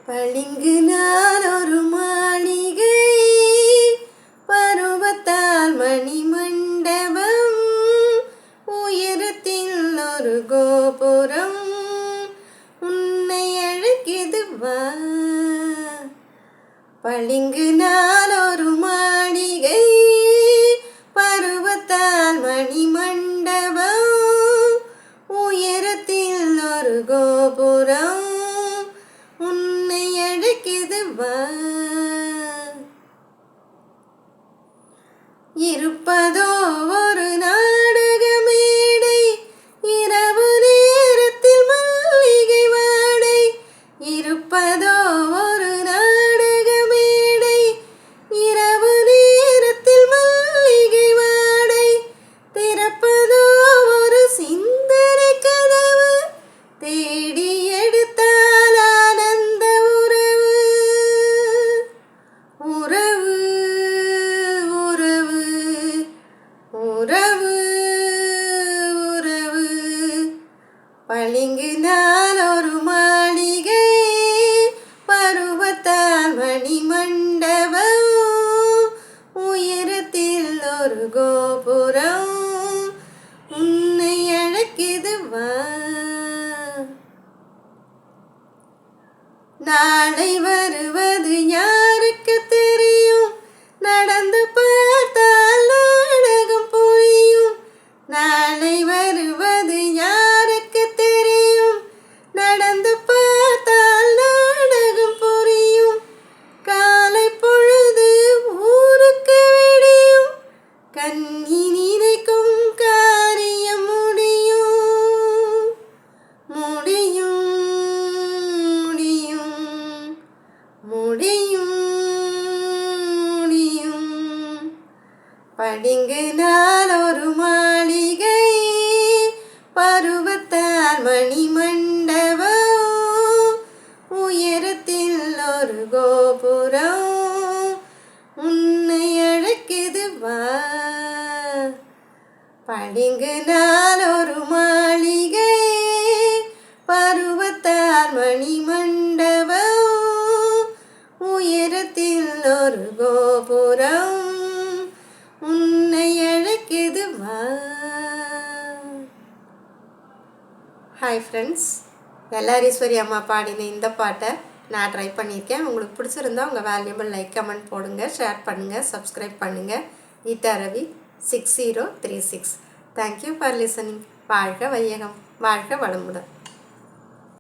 பளிங்குனால் ஒரு மாளிகை, பருவத்தால் மணிமண்டபம், உயரத்தில் ஒரு கோபுரம் உன்னை அழைக்குது வா. பளிங்குனால் ஒரு மாளிகை, பருவத்தால் மணிமண்டபம், உயரத்தில் ஒரு கோபுரம் உன்னை அழைக்குது வா. இருப்பதோ ஒரு நாடக மேடை, இரவு நேரத்தில் மல்லிகை வாடை. இருப்பதோ ஒரு நாடக மேடை, இரவு நேரத்தில் மல்லிகை வாடை. திறப்பதோ ஒரு சிந்தனை கதவு, தேடி எடுத்தால் ஆனந்த உறவு. உறவு உறவு உறவு உறவு. பளிங்குனால் ஒரு மாளிகை, பருவத்தால் மணிமண்டபம், உயரத்தில் ஒரு கோபுரம் உன்னை அழைக்குது வா. நாளை வருவது யாருக்கு தெரியும், நடந்து பார்த்தால் நாடகம் புரியும். நாளை வருவது யாருக்கு தெரியும், நடந்து பார்த்தால் நாடகம் புரியும். காலை பொழுது ஊருக்கு விடியும், கண்ணி நினைக்கும் காரியம் முடியும். முடியும் முடியும் முடியும் முடியும். பளிங்குனால் ஒரு மாளிகை, பருவத்தால் மணிமண்டபம், உயரத்தில் ஒரு கோபுரம் உன்னை அழைக்குது வா. பளிங்குனால் ஒரு மாளிகை, பருவத்தால் மணிமண்டபம், உயரத்தில் ஒரு கோபுரம் உன்னை அழைக்குது வா. ஹாய் ஃப்ரெண்ட்ஸ், எல்லாரீஸ்வரி அம்மா பாடின இந்த பாட்டை நான் ட்ரை பண்ணியிருக்கேன். உங்களுக்கு பிடிச்சிருந்தா உங்கள் வேல்யூபிள் லைக் கமெண்ட் போடுங்க, ஷேர் பண்ணுங்கள், சப்ஸ்கிரைப் பண்ணுங்கள். Geetha Ravi 6036. Thank you for listening. வாழ்க வையகம், வாழ்க வளமுடன்.